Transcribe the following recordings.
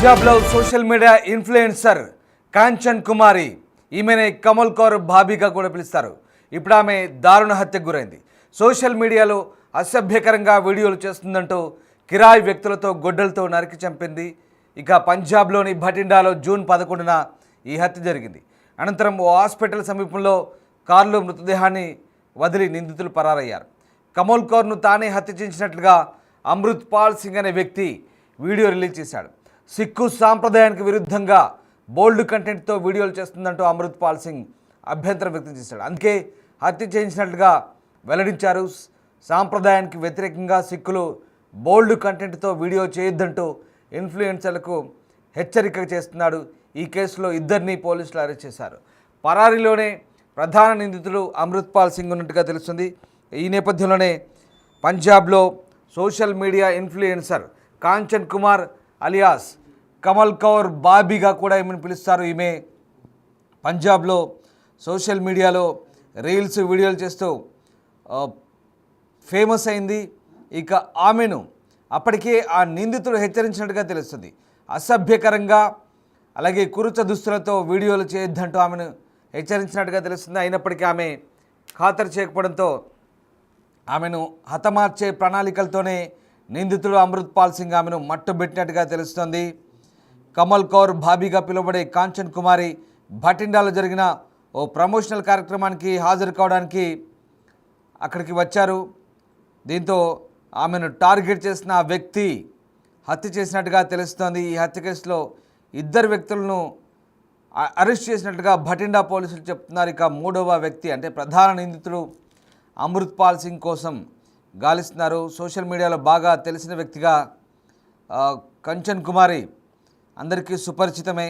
పంజాబ్లో social media influencer Kanchan కుమారి, ఈమెనే కమల్ కౌర్ భాబీగా కూడా పిలుస్తారు. ఇప్పుడు ఆమె దారుణ హత్యకు గురైంది. సోషల్ మీడియాలో అసభ్యకరంగా వీడియోలు చేస్తుందంటూ కిరాయి వ్యక్తులతో గొడ్డలతో నరికి చంపింది. ఇక పంజాబ్లోని భటిండాలో జూన్ 11న ఈ హత్య జరిగింది. అనంతరం ఓ హాస్పిటల్ సమీపంలో కారులో మృతదేహాన్ని వదిలి నిందితులు పరారయ్యారు. కమల్ కౌర్ను తానే హత్య చేసినట్లుగా అమృత్ పాల్ సింగ్ అనే వ్యక్తి వీడియో రిలీజ్ చేశాడు. సిక్కు సాంప్రదాయానికి విరుద్ధంగా బోల్డ్ కంటెంట్తో వీడియోలు చేస్తుందంటూ అమృత్ పాల్ సింగ్ అభ్యంతరం వ్యక్తం చేశాడు. అందుకే హత్య చేయించినట్లుగా వెల్లడించారు. సాంప్రదాయానికి వ్యతిరేకంగా సిక్కులు బోల్డ్ కంటెంట్తో వీడియో చేయొద్దంటూ ఇన్ఫ్లుయెన్సర్లకు హెచ్చరిక చేస్తున్నాడు. ఈ కేసులో ఇద్దరిని పోలీసులు అరెస్ట్ చేశారు. పరారీలోనే ప్రధాన నిందితుడు అమృత్ పాల్ సింగ్ ఉన్నట్టుగా తెలుస్తుంది. ఈ నేపథ్యంలోనే పంజాబ్లో social media influencer Kanchan Kumar alias Kamal Kaur బాబీగా కూడా ఈమెను పిలుస్తారు. ఈమె పంజాబ్లో సోషల్ మీడియాలో రీల్స్ వీడియోలు చేస్తూ ఫేమస్ అయింది. ఇక ఆమెను అప్పటికే ఆ నిందితుడు హెచ్చరించినట్టుగా తెలుస్తుంది. అసభ్యకరంగా అలాగే కురుచ దుస్తులతో వీడియోలు చేయొద్దంటూ ఆమెను హెచ్చరించినట్టుగా తెలుస్తుంది. అయినప్పటికీ ఆమె ఖాతరు చేయకపోవడంతో ఆమెను హతమార్చే ప్రణాళికలతోనే నిందితుడు అమృత్ పాల్ సింగ్ ఆమెను మట్టుబెట్టినట్టుగా తెలుస్తోంది. కమల్ కౌర్ భాబీగా పిలువబడే కాంచన్ కుమారి భటిండాలో జరిగిన ఓ ప్రమోషనల్ కార్యక్రమానికి హాజరు కావడానికి అక్కడికి వచ్చారు. దీంతో ఆమెను టార్గెట్ చేసిన ఆ వ్యక్తి హత్య చేసినట్టుగా తెలుస్తోంది. ఈ హత్య కేసులో ఇద్దరు వ్యక్తులను అరెస్ట్ చేసినట్టుగా భటిండా పోలీసులు చెప్తున్నారు. ఇక మూడవ వ్యక్తి అంటే ప్రధాన నిందితుడు అమృత్ పాల్ సింగ్ కోసం గాలిస్తున్నారు. సోషల్ మీడియాలో బాగా తెలిసిన వ్యక్తిగా కాంచన్ కుమారి అందరికీ సుపరిచితమే.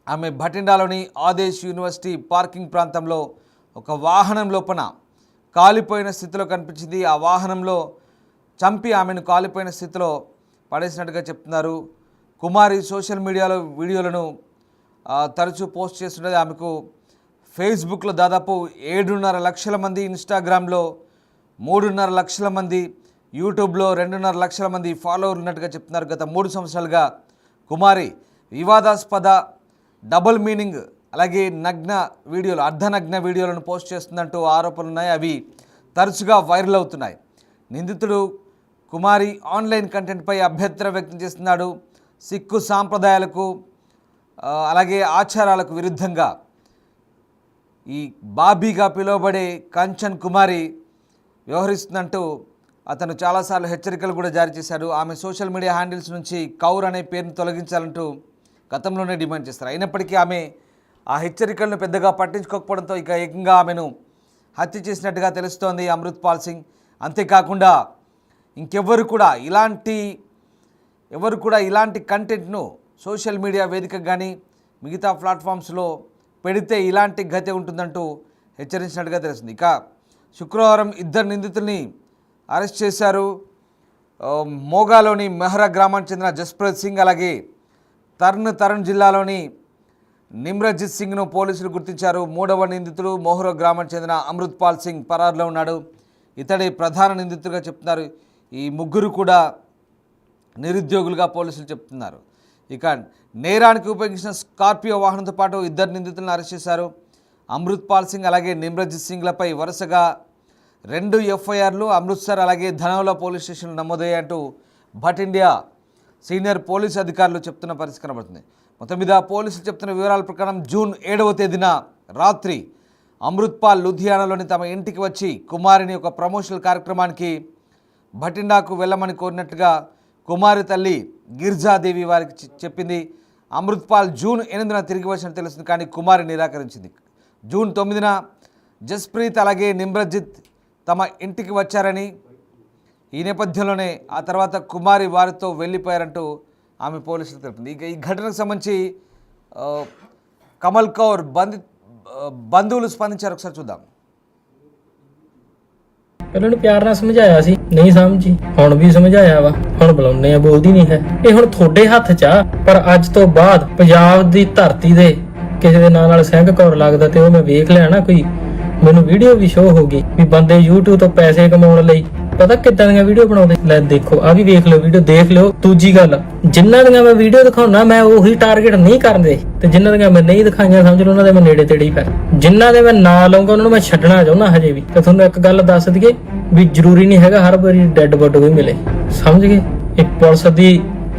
ఆమె భటిండాలోని ఆదేశ్ యూనివర్సిటీ పార్కింగ్ ప్రాంతంలో ఒక వాహనం లోపల కాలిపోయిన స్థితిలో కనిపించింది. ఆ వాహనంలో చంపి ఆమెను కాలిపోయిన స్థితిలో పడేసినట్టుగా చెప్తున్నారు. కుమారి సోషల్ మీడియాలో వీడియోలను తరచూ పోస్ట్ చేస్తున్నది. ఆమెకు ఫేస్బుక్లో దాదాపు 7.5 లక్షల మంది, ఇన్స్టాగ్రామ్లో 3.5 లక్షల మంది, యూట్యూబ్లో 2.5 లక్షల మంది ఫాలోవర్లు ఉన్నట్టుగా చెప్తున్నారు. గత 3 సంవత్సరాలుగా కుమారి వివాదాస్పద, డబుల్ మీనింగ్ అలాగే నగ్న వీడియోలు, అర్ధనగ్న వీడియోలను పోస్ట్ చేస్తుందంటూ ఆరోపణలు ఉన్నాయి. అవి తరచుగా వైరల్ అవుతున్నాయి. నిందితుడు కుమారి ఆన్లైన్ కంటెంట్పై అభ్యంతరం వ్యక్తం చేస్తున్నాడు. సిక్కు సాంప్రదాయాలకు అలాగే ఆచారాలకు విరుద్ధంగా ఈ బాబీగా పిలువబడే కాంచన్ కుమారి వ్యవహరిస్తుందంటూ అతను చాలాసార్లు హెచ్చరికలు కూడా జారీ చేశాడు. ఆమె సోషల్ మీడియా హ్యాండిల్స్ నుంచి కౌర్ అనే పేరును తొలగించాలంటూ గతంలోనే డిమాండ్ చేస్తారు. అయినప్పటికీ ఆమె ఆ హెచ్చరికలను పెద్దగా పట్టించుకోకపోవడంతో ఇక ఏకంగా ఆమెను హత్య చేసినట్టుగా తెలుస్తోంది అమృత్ పాల్ సింగ్. అంతేకాకుండా ఇంకెవ్వరు కూడా ఇలాంటి కంటెంట్ను సోషల్ మీడియా వేదికగా కానీ మిగతా ప్లాట్ఫామ్స్లో పెడితే ఇలాంటి గతి ఉంటుందంటూ హెచ్చరించినట్టుగా తెలుస్తుంది. ఇక శుక్రవారం ఇద్దరు నిందితుల్ని అరెస్ట్ చేశారు. మోగాలోని మెహ్రా గ్రామానికి చెందిన జస్ప్రీత్ సింగ్ అలాగే తరుణ్ జిల్లాలోని నిమ్రజిత్ సింగ్ను పోలీసులు గుర్తించారు. మూడవ నిందితుడు మోహ్రా గ్రామానికి చెందిన అమృత్ పాల్ సింగ్ పరారులో ఉన్నాడు. ఇతడి ప్రధాన నిందితుడిగా చెప్తున్నారు. ఈ ముగ్గురు కూడా నిరుద్యోగులుగా పోలీసులు చెప్తున్నారు. ఇక నేరానికి ఉపయోగించిన స్కార్పియో వాహనంతో పాటు ఇద్దరు నిందితులను అరెస్ట్ చేశారు. అమృత్ పాల్ సింగ్ అలాగే నిమ్రజిత్ సింగ్లపై వరుసగా 2 ఎఫ్ఐఆర్లు అమృత్సర్ అలాగే ధనౌలా పోలీస్ స్టేషన్లు నమోదయ్యాయంటూ భటిండా సీనియర్ పోలీసు అధికారులు చెప్తున్న పరిస్థితి కనబడుతుంది. మొత్తం మీద పోలీసులు చెప్తున్న వివరాల ప్రకారం జూన్ 7వ తేదీన రాత్రి అమృత్ పాల్ లుధియానాలోని తమ ఇంటికి వచ్చి కుమారిని ఒక ప్రమోషనల్ కార్యక్రమానికి భటిండాకు వెళ్ళమని కోరినట్టుగా కుమారి తల్లి గిర్జాదేవి వారికి చెప్పింది. అమృత్ పాల్ జూన్ 8న తిరిగి వచ్చినట్టు తెలుస్తుంది, కానీ కుమారి నిరాకరించింది. జూన్ 9న జస్ప్రీత్ అలాగే నిమ్రజిత్ తమ ఇంటికి వచ్చారని, ఈ నేపథ్యంలోనే ఆ తర్వాత కుమారి వారితో వెళ్ళిపోయారంటూ ఆమె పోలీసులు తెలిపింది. ఇక ఈ ఘటనకు సంబంధించి కమల్ కౌర్ బంధువులు స్పందించారు. ఒకసారి చూద్దాం. ਇਹਨਾਂ ਨੂੰ ਪਿਆਰ ਨਾਲ ਸਮਝਾਇਆ ਸੀ, ਨਹੀਂ ਸਮਝੀ। ਹੁਣ ਵੀ ਸਮਝਾਇਆ ਵਾ, ਹੁਣ ਬੁਲਾਉਂਦੇ ਆ, ਬੋਲਦੀ ਨਹੀਂ ਹੈ। ਇਹ ਹੁਣ ਤੁਹਾਡੇ ਹੱਥ 'ਚ ਆ, ਪਰ ਅੱਜ ਤੋਂ ਬਾਅਦ ਪੰਜਾਬ ਦੀ ਧਰਤੀ ਦੇ ਕਿਸੇ ਦੇ ਨਾਂ ਨਾਲ ਸਿੰਘ ਕੌਰ ਲੱਗਦਾ ਤੇ ਉਹ ਮੈਂ ਵੇਖ ਲਿਆ ਨਾ, ਕੋਈ ਮੈਨੂੰ ਵੀਡੀਓ ਵੀ ਸ਼ੋ ਹੋ ਗਈ ਵੀ ਬੰਦੇ YouTube ਤੋਂ ਪੈਸੇ ਕਮਾਉਣ ਲਈ ਪਤਾ ਕਿੱਦਾਂ ਦੀਆਂ ਵੀਡੀਓ ਬਣਾਉਂਦੇ। ਲੈ ਦੇਖੋ ਆ ਵੀ ਵੇਖ ਲਓ ਵੀਡੀਓ, ਦੇਖ ਲਿਓ। ਦੂਜੀ ਗੱਲ, ਜਿਨ੍ਹਾਂ ਦੀਆਂ ਮੈਂ ਵੀਡੀਓ ਦਿਖਾਉਣਾ ਮੈਂ ਉਹੀ ਟਾਰਗੇਟ ਨਹੀਂ ਕਰਦੇ, ਤੇ ਜਿਨ੍ਹਾਂ ਦੀਆਂ ਮੈਂ ਨਹੀਂ ਦਿਖਾਈਆਂ ਸਮਝ ਲਓ ਉਹਨਾਂ ਦੇ ਮੈਂ ਨੇੜੇ ਤੇੜੇ ਹੀ ਫਿਰ। ਜਿਨ੍ਹਾਂ ਦੇ ਮੈਂ ਨਾਂ ਲਾਉਂਗਾ ਉਹਨਾਂ ਨੂੰ ਮੈਂ ਛੱਡਣਾ ਚਾਹੁੰਦਾ ਹਜੇ ਵੀ। ਤੇ ਤੁਹਾਨੂੰ ਇੱਕ ਗੱਲ ਦੱਸ ਦਈਏ ਵੀ ਜ਼ਰੂਰੀ ਨਹੀਂ ਹੈਗਾ ਹਰ ਵਾਰੀ ਡੈੱਡ ਬੋਡੀ ਵੀ ਮਿਲੇ, ਸਮਝ ਗਏ। ਇਹ ਪੁਲਿਸ ਦੀ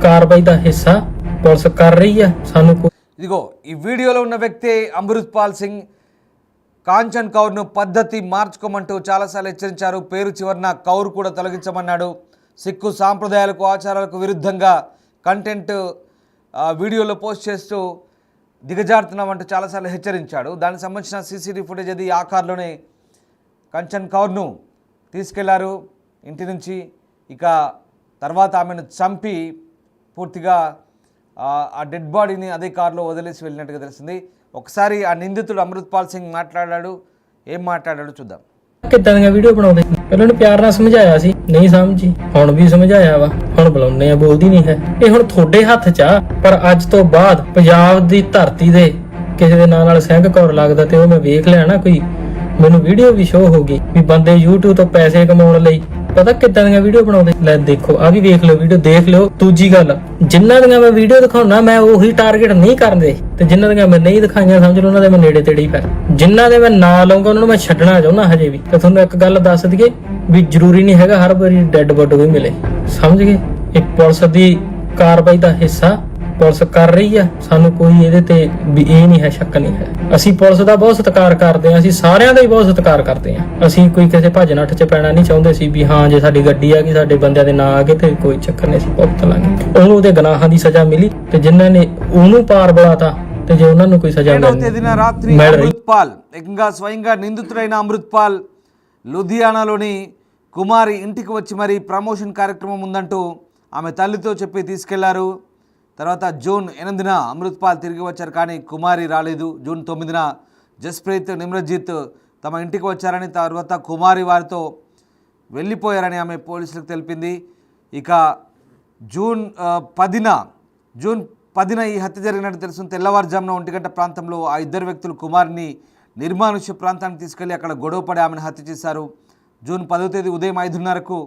ਕਾਰਵਾਈ ਦਾ ਹਿੱਸਾ ਪੁਲਿਸ ਕਰ ਰਹੀ ਆ। ਸਾਨੂੰ ఇదిగో ఈ వీడియోలో ఉన్న వ్యక్తి అమృత్పాల్ సింగ్ కాంచన్ కౌర్ను పద్ధతి మార్చుకోమంటూ చాలాసార్లు హెచ్చరించారు. పేరు చివరన కౌర్ కూడా తొలగించమన్నాడు. సిక్కు సాంప్రదాయాలకు ఆచారాలకు విరుద్ధంగా కంటెంట్ వీడియోలో పోస్ట్ చేస్తూ దిగజారుతున్నామంటూ చాలాసార్లు హెచ్చరించాడు. దానికి సంబంధించిన సీసీటీవీ ఫుటేజ్ అది ఆ కారులోనే కాంచన్ కౌర్ను తీసుకెళ్లారు ఇంటి నుంచి. ఇక తర్వాత ఆమెను చంపి పూర్తిగా ఆ డెడ్ బాడీని అదే కారులో వదిలేసి వెళ్ళినట్టుగా తెలిసింది. ఒకసారి ఆ నిందితుడు అమృత్పాల్ సింగ్ మాట్లాడాడు. ఏం మాట్లాడాడో చూద్దాం. ਕਿੱਦਾਂ ਦੀਆਂ ਵੀਡੀਓ ਬਣਾਉਂਦੇ, ਪਹਿਲਾਂ ਨੂੰ ਪਿਆਰ ਨਾਲ ਸਮਝਾਇਆ ਸੀ, ਨਹੀਂ ਸਮਝੀ, ਹੁਣ ਵੀ ਸਮਝਾਇਆ ਵਾ, ਹੁਣ ਬੁਲਾਉਂਦੇ ਆ, ਬੋਲਦੀ ਨਹੀਂ ਹੈ। ਇਹ ਹੁਣ ਤੁਹਾਡੇ ਹੱਥ 'ਚ ਆ, ਪਰ ਅੱਜ ਤੋਂ ਬਾਅਦ ਪੰਜਾਬ ਦੀ ਧਰਤੀ ਦੇ ਕਿਸੇ ਦੇ ਨਾਂ ਨਾਲ ਸਿੰਘ ਕੌਰ ਲੱਗਦਾ ਤੇ ਉਹ ਮੈਂ ਵੇਖ ਲਿਆ ਨਾ, ਕੋਈ ਮੈਨੂੰ ਵੀਡੀਓ ਵੀ ਸ਼ੋ ਹੋ ਗਈ ਵੀ ਬੰਦੇ YouTube ਤੋਂ ਪੈਸੇ ਕਮਾਉਣ ਲਈ ਪਤਾ ਕਿੱਦਾਂ ਦੀਆਂ ਵੀਡੀਓ ਬਣਾਉਂਦੇ। ਲੈ ਦੇਖੋ ਆ ਵੀ ਵੇਖ ਲਓ ਵੀਡੀਓ, ਦੇਖ ਲਿਓ। ਦੂਜੀ ਗੱਲ, ਜਿਨ੍ਹਾਂ ਦੀਆਂ ਮੈਂ ਵੀਡੀਓ ਦਿਖਾਉਣਾ ਮੈਂ ਉਹੀ ਟਾਰਗੇਟ ਨਹੀਂ ਕਰਦੇ, ਤੇ ਜਿਨ੍ਹਾਂ ਦੀਆਂ ਮੈਂ ਨਹੀਂ ਦਿਖਾਈਆਂ ਸਮਝ ਲਓ ਉਹਨਾਂ ਦੇ ਮੈਂ ਨੇੜੇ ਤੇੜੇ ਹੀ ਫਿਰ। ਜਿਨ੍ਹਾਂ ਦੇ ਮੈਂ ਨਾਂ ਲਾਉਂਗਾ ਉਹਨਾਂ ਨੂੰ ਮੈਂ ਛੱਡਣਾ ਚਾਹੁੰਦਾ ਹਜੇ ਵੀ। ਤੇ ਤੁਹਾਨੂੰ ਇੱਕ ਗੱਲ ਦੱਸ ਦਈਏ ਵੀ ਜ਼ਰੂਰੀ ਨਹੀਂ ਹੈਗਾ ਹਰ ਵਾਰੀ ਡੈੱਡ ਬੋਡੀ ਵੀ ਮਿਲੇ, ਸਮਝ ਗਏ। ਇਹ ਪੁਲਿਸ ਦੀ ਕਾਰਵਾਈ ਦਾ ਹਿੱਸਾ ਪੁਲਿਸ ਕਰ ਰਹੀ ਆ। ਸਾਨੂੰ ਕੋਈ ਇਹਦੇ ਤੇ ਵੀ ਇਹ ਨਹੀਂ ਹੈ, ਸ਼ੱਕ ਨਹੀਂ ਹੈ। ਅਸੀਂ ਪੁਲਿਸ ਦਾ ਬਹੁਤ ਸਤਿਕਾਰ ਕਰਦੇ ਹਾਂ, ਅਸੀਂ ਸਾਰਿਆਂ ਦਾ ਹੀ ਬਹੁਤ ਸਤਿਕਾਰ ਕਰਦੇ ਹਾਂ। ਅਸੀਂ ਕੋਈ ਕਿਸੇ ਭੱਜ ਨੱਠ 'ਚ ਪੈਣਾ ਨਹੀਂ ਚਾਹੁੰਦੇ ਸੀ ਵੀ ਹਾਂ ਜੇ ਸਾਡੀ ਗੱਡੀ ਆ ਗਈ ਸਾਡੇ ਬੰਦਿਆਂ ਦੇ ਨਾਂ ਆ ਗਏ ਤੇ ਕੋਈ ਚੱਕਰ ਨਹੀਂ, ਅਸੀਂ ਭੁਗਤ ਲਾਂਗੇ। ਉਹਨੂੰ ਉਹਦੇ ਗੁਨਾਹਾਂ ਦੀ ਸਜ਼ਾ ਮਿਲੀ ਤੇ ਜਿਨ੍ਹਾਂ ਨੇ ਉਹਨੂੰ ਪਾਰ ਬੁਲਾਤਾ ਤੇ ਜੇ ਉਹਨਾਂ ਨੂੰ ਕੋਈ ਸਜ਼ਾ రాత్రి అమృత్పాల్ ఏకంగా స్వయంగా నిందితుడైన అమృత్పాల్ లూధియానాలోని కుమారి ఇంటికి వచ్చి మరి ప్రమోషన్ కార్యక్రమం ఉందంటూ ఆమె తల్లితో చెప్పి తీసుకెళ్లారు. తర్వాత జూన్ 8న అమృత్పాల్ తిరిగి వచ్చారు, కానీ కుమారి రాలేదు. జూన్ 9న జస్ప్రీత్ నిమ్రజిత్ తమ ఇంటికి వచ్చారని, తర్వాత కుమారి వారితో వెళ్ళిపోయారని ఆమె పోలీసులకు తెలిపింది. ఇక జూన్ 10న ఈ హత్య జరిగినట్టు తెలుస్తుంది. తెల్లవారుజామున 1 గంట ప్రాంతంలో ఆ ఇద్దరు వ్యక్తులు కుమారిని నిర్మానుష్య ప్రాంతానికి తీసుకెళ్లి అక్కడ గొడవపడి ఆమెను హత్య చేశారు. జూన్ 10వ తేదీ ఉదయం 5:30కు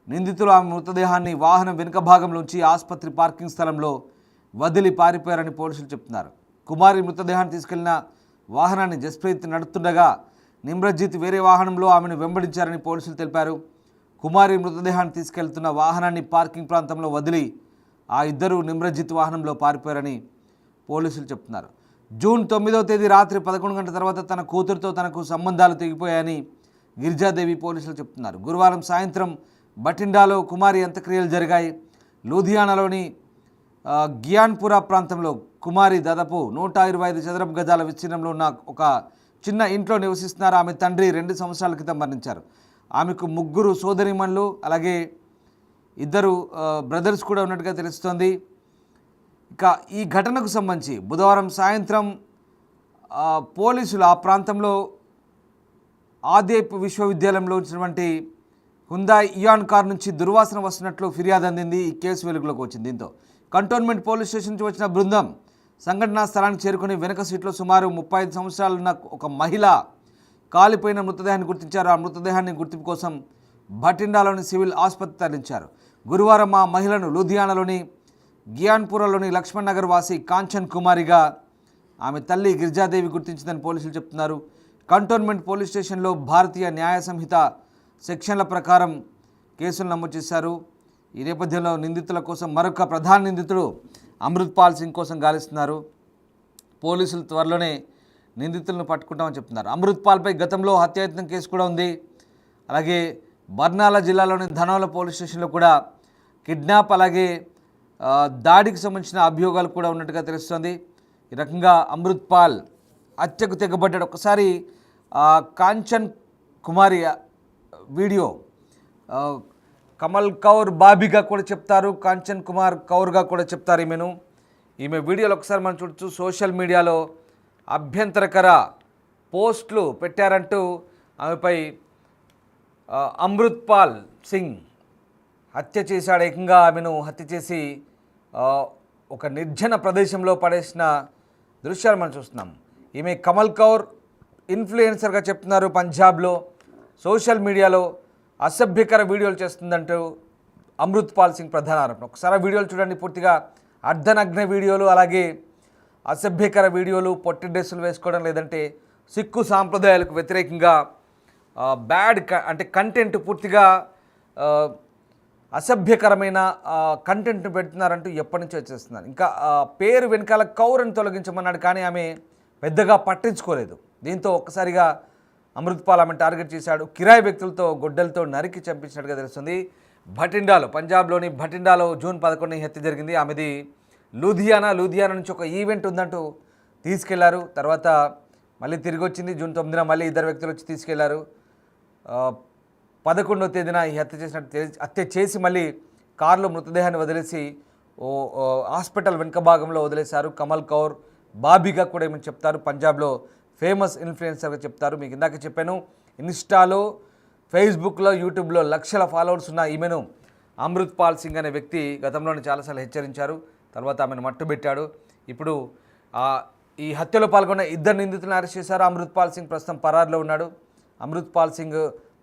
నిందితులు ఆమె మృతదేహాన్ని వాహనం వెనుక భాగంలోంచి ఆసుపత్రి పార్కింగ్ స్థలంలో వదిలి పారిపోయారని పోలీసులు చెప్తున్నారు. కుమారి మృతదేహాన్ని తీసుకెళ్లిన వాహనాన్ని జస్ప్రీత్ నడుపుతుండగా నిమ్రజిత్ వేరే వాహనంలో ఆమెను వెంబడించారని పోలీసులు తెలిపారు. కుమారి మృతదేహాన్ని తీసుకెళ్తున్న వాహనాన్ని పార్కింగ్ ప్రాంతంలో వదిలి ఆ ఇద్దరు నిమ్రజిత్ వాహనంలో పారిపోయారని పోలీసులు చెప్తున్నారు. జూన్ 9వ తేదీ రాత్రి 11 గంటల తర్వాత తన కూతురుతో తనకు సంబంధాలు తెగిపోయాయని గిరిజాదేవి పోలీసులు చెప్తున్నారు. గురువారం సాయంత్రం బఠిండాలో కుమారి అంత్యక్రియలు జరిగాయి. లూధియానాలోని గియాన్పురా ప్రాంతంలో కుమారి దాదాపు 125 చదరపు గజాల విస్తీర్ణంలో ఉన్న ఒక చిన్న ఇంట్లో నివసిస్తున్నారు. ఆమె తండ్రి 2 సంవత్సరాల క్రితం మరణించారు. ఆమెకు 3 సోదరీమణులు అలాగే 2 బ్రదర్స్ కూడా ఉన్నట్టుగా తెలుస్తోంది. ఇక ఈ ఘటనకు సంబంధించి బుధవారం సాయంత్రం పోలీసులు ఆ ప్రాంతంలో ఆదేప్ విశ్వవిద్యాలయంలో ఉన్నటువంటి హుందాయ్ ఇయాన్ కార్ నుంచి దుర్వాసన వస్తున్నట్లు ఫిర్యాదు అందింది. ఈ కేసు వెలుగులోకి వచ్చింది. దీంతో కంటోన్మెంట్ పోలీస్ స్టేషన్ నుంచి వచ్చిన బృందం సంఘటనా స్థలానికి చేరుకుని వెనక సీట్లో సుమారు 35 సంవత్సరాలున్న ఒక మహిళ కాలిపోయిన మృతదేహాన్ని గుర్తించారు. ఆ మృతదేహాన్ని గుర్తింపు కోసం భటిండాలోని సివిల్ ఆసుపత్రి తరలించారు. గురువారం ఆ మహిళను లూధియానాలోని గియాన్పురాలోని లక్ష్మణ్ నగర్ వాసి కాంచన్ కుమారిగా ఆమె తల్లి గిరిజాదేవి గుర్తించిందని పోలీసులు చెప్తున్నారు. కంటోన్మెంట్ పోలీస్ స్టేషన్లో భారతీయ న్యాయ సంహిత సెక్షన్ల ప్రకారం కేసులు నమోదు చేశారు. ఈ నేపథ్యంలో నిందితుల కోసం మరొక ప్రధాన నిందితుడు అమృత్పాల్ సింగ్ కోసం గాలిస్తున్నారు. పోలీసులు త్వరలోనే నిందితులను పట్టుకుంటామని చెప్తున్నారు. అమృత్పాల్పై గతంలో హత్యాయత్నం కేసు కూడా ఉంది. అలాగే బర్నాలా జిల్లాలోని ధనోల పోలీస్ స్టేషన్లో కూడా కిడ్నాప్ అలాగే దాడికి సంబంధించిన అభియోగాలు కూడా ఉన్నట్టుగా తెలుస్తోంది. ఈ రకంగా అమృత్పాల్ హత్యకు తెగబడ్డాడు. ఒకసారి కాంచన్ కుమారి వీడియో కమల్ కౌర్ బాబీగా కూడా చెప్తారు, కాంచన్ కుమార్ కౌర్గా కూడా చెప్తారు ఈమె వీడియోలో ఒకసారి మనం చూడొచ్చు. సోషల్ మీడియాలో అభ్యంతరకర పోస్టులు పెట్టారంటూ ఆమెపై అమృత్పాల్ సింగ్ హత్య చేశాడు. ఏకంగా ఆమెను హత్య చేసి ఒక నిర్జన ప్రదేశంలో పడేసిన దృశ్యాలు మనం చూస్తున్నాం. ఈమె కమల్ కౌర్ ఇన్ఫ్లుయెన్సర్గా చెప్తున్నారు. పంజాబ్లో సోషల్ మీడియాలో అసభ్యకర వీడియోలు చేస్తుందంటూ అమృత్పాల్ సింగ్ ప్రధాన ఆరోపణ. ఒకసారి ఆ వీడియోలు చూడండి. పూర్తిగా అర్ధనగ్న వీడియోలు, అలాగే అసభ్యకర వీడియోలు, పొట్టి డ్రెస్సులు వేసుకోవడం, లేదంటే సిక్కు సాంప్రదాయాలకు వ్యతిరేకంగా అంటే కంటెంట్ పూర్తిగా అసభ్యకరమైన కంటెంట్ పెడుతున్నారంటూ ఎప్పటి నుంచో వచ్చేస్తున్నారు. ఇంకా పేరు వెనకాల కౌరని తొలగించమన్నాడు, కానీ ఆమె పెద్దగా పట్టించుకోలేదు. దీంతో ఒక్కసారిగా అమృత్పాల్ ఆమెను టార్గెట్ చేశాడు. కిరాయి వ్యక్తులతో గొడ్డలతో నరికి చంపించినట్టుగా తెలుస్తుంది. భటిండాలో, పంజాబ్లోని భటిండాలో జూన్ 11 హత్య జరిగింది. ఆమెది లూధియానా నుంచి ఒక ఈవెంట్ ఉందంటూ తీసుకెళ్లారు. తర్వాత మళ్ళీ తిరిగి వచ్చింది. జూన్ 9 మళ్ళీ ఇద్దరు వ్యక్తులు వచ్చి తీసుకెళ్లారు. 11వ తేదీన ఈ హత్య చేసి మళ్ళీ కారులో మృతదేహాన్ని వదిలేసి హాస్పిటల్ వెనుక భాగంలో వదిలేశారు. కమల్ కౌర్ బాబీగా కూడా ఏమని చెప్తారు, పంజాబ్లో ఫేమస్ ఇన్ఫ్లుయెన్సర్గా చెప్తారు. మీకు ఇందాక చెప్పాను, ఇన్స్టాలో, ఫేస్బుక్లో, యూట్యూబ్లో లక్షల ఫాలోవర్స్ ఉన్న ఈమెను అమృత్పాల్ సింగ్ అనే వ్యక్తి గతంలోనే చాలాసార్లు హెచ్చరించారు. తర్వాత ఆమెను మట్టుబెట్టాడు. ఇప్పుడు ఈ హత్యలో పాల్గొన్న ఇద్దరు నిందితులను అరెస్ట్ చేశారు. అమృత్పాల్ సింగ్ ప్రస్తుతం పరారులో ఉన్నాడు. అమృత్పాల్ సింగ్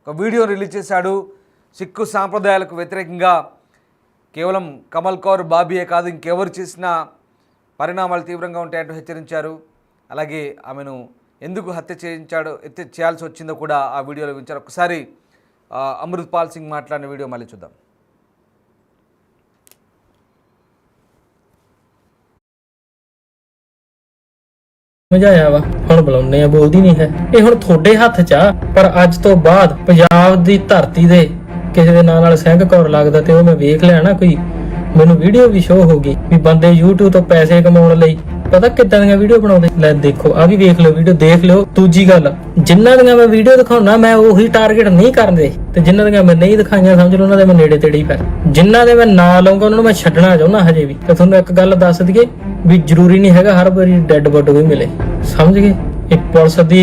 ఒక వీడియో రిలీజ్ చేశాడు. సిక్కు సాంప్రదాయాలకు వ్యతిరేకంగా కేవలం కమల్ కౌర్ బాబీయే కాదు, ఇంకెవరు చేసినా పరిణామాలు తీవ్రంగా ఉంటాయంటూ హెచ్చరించారు. అలాగే ఆమెను ఎందుకు హత్య చేయాల్సి వచ్చిందో కూడా ఆ వీడియోలో వించారు. ఒకసారి అమృత్పాల్ సింగ్ మాట్లాడిన వీడియో మళ్ళీ చూద్దాం. ਸਮਝਾਇਆ ਵਾ ਹੁਣ ਬੁਲਾਉਂਦੇ ਆ, ਬੋਲਦੀ ਨਹੀਂ ਹੈ। ਇਹ ਹੁਣ ਤੁਹਾਡੇ ਹੱਥ 'ਚ ਆ, ਪਰ ਅੱਜ ਤੋਂ ਬਾਅਦ ਪੰਜਾਬ ਦੀ ਧਰਤੀ ਦੇ ਕਿਸੇ ਦੇ ਨਾਂ ਨਾਲ ਸਿੰਘ ਕੌਰ ਲੱਗਦਾ ਤੇ ਉਹ ਮੈਂ ਵੇਖ ਲਿਆ ਨਾ, ਕੋਈ ਮੈਨੂੰ ਵੀਡੀਓ ਵੀ ਸ਼ੋ ਹੋ ਗਈ ਵੀ ਬੰਦੇ YouTube ਤੋਂ ਪੈਸੇ ਕਮਾਉਣ ਲਈ ਪਤਾ ਕਿੱਦਾਂ ਦੀਆਂ ਵੀਡੀਓ ਬਣਾਉਂਦੇ। ਲੈ ਦੇਖੋ, ਆ ਵੀ ਵੇਖ ਲਓ ਵੀਡੀਓ, ਦੇਖ ਲਿਓ। ਦੂਜੀ ਗੱਲ, ਜਿਨ੍ਹਾਂ ਦੀਆਂ ਮੈਂ ਵੀਡੀਓ ਦਿਖਾਉਣਾ ਮੈਂ ਉਹੀ ਟਾਰਗੇਟ ਨਹੀਂ ਕਰਦੇ, ਤੇ ਜਿਨ੍ਹਾਂ ਦੀਆਂ ਮੈਂ ਨਹੀਂ ਦਿਖਾਈਆਂ ਸਮਝ ਲਓ ਉਹਨਾਂ ਦੇ ਮੈਂ ਨੇੜੇ ਤੇੜੇ ਹੀ ਫਿਰ। ਜਿਨ੍ਹਾਂ ਦੇ ਮੈਂ ਨਾਂ ਲਾਉਂਗਾ ਉਹਨਾਂ ਨੂੰ ਮੈਂ ਛੱਡਣਾ ਚਾਹੁੰਦਾ ਹਜੇ ਵੀ। ਤੇ ਤੁਹਾਨੂੰ ਇੱਕ ਗੱਲ ਦੱਸ ਦਈਏ ਵੀ ਜ਼ਰੂਰੀ ਨਹੀਂ ਹੈਗਾ ਹਰ ਵਾਰੀ ਡੈੱਡ ਬੋਡੀ ਵੀ ਮਿਲੇ, ਸਮਝ ਗਏ। ਇਹ ਪੁਲਿਸ ਦੀ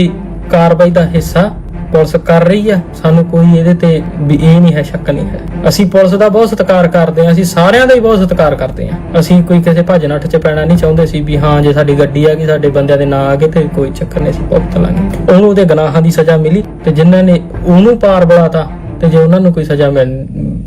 ਕਾਰਵਾਈ ਦਾ ਹਿੱਸਾ ਪੁਲਿਸ ਕਰ ਰਹੀ ਆ, ਸਾਨੂੰ ਕੋਈ ਇਹਦੇ ਤੇ ਵੀ ਇਹ ਨਹੀਂ ਹੈ, ਸ਼ੱਕ ਨਹੀਂ ਹੈ। ਅਸੀਂ ਪੁਲਿਸ ਦਾ ਬਹੁਤ ਸਤਿਕਾਰ ਕਰਦੇ ਆ, ਅਸੀਂ ਸਾਰਿਆਂ ਦਾ ਹੀ ਬਹੁਤ ਸਤਿਕਾਰ ਕਰਦੇ ਆ। ਅਸੀਂ ਕੋਈ ਕਿਸੇ ਭੱਜ ਨੱਠ 'ਚ ਪੈਣਾ ਨਹੀਂ ਚਾਹੁੰਦੇ ਸੀ ਵੀ ਹਾਂ ਜੇ ਸਾਡੀ ਗੱਡੀ ਆ ਗਈ, ਸਾਡੇ ਬੰਦਿਆਂ ਦੇ ਨਾਂ ਆ ਗਏ ਤੇ ਕੋਈ ਚੱਕਰ ਨਹੀਂ, ਅਸੀਂ ਭੁਗਤ ਲਾਂਗੇ। ਉਹਨੂੰ ਉਹਦੇ ਗੁਨਾਹਾਂ ਦੀ ਸਜ਼ਾ ਮਿਲੀ ਤੇ ਜਿਨ੍ਹਾਂ ਨੇ ਉਹਨੂੰ ਪਾਰ ਬੁਲਾਤਾ ਤੇ ਜੇ ਉਹਨਾਂ ਨੂੰ ਕੋਈ ਸਜ਼ਾ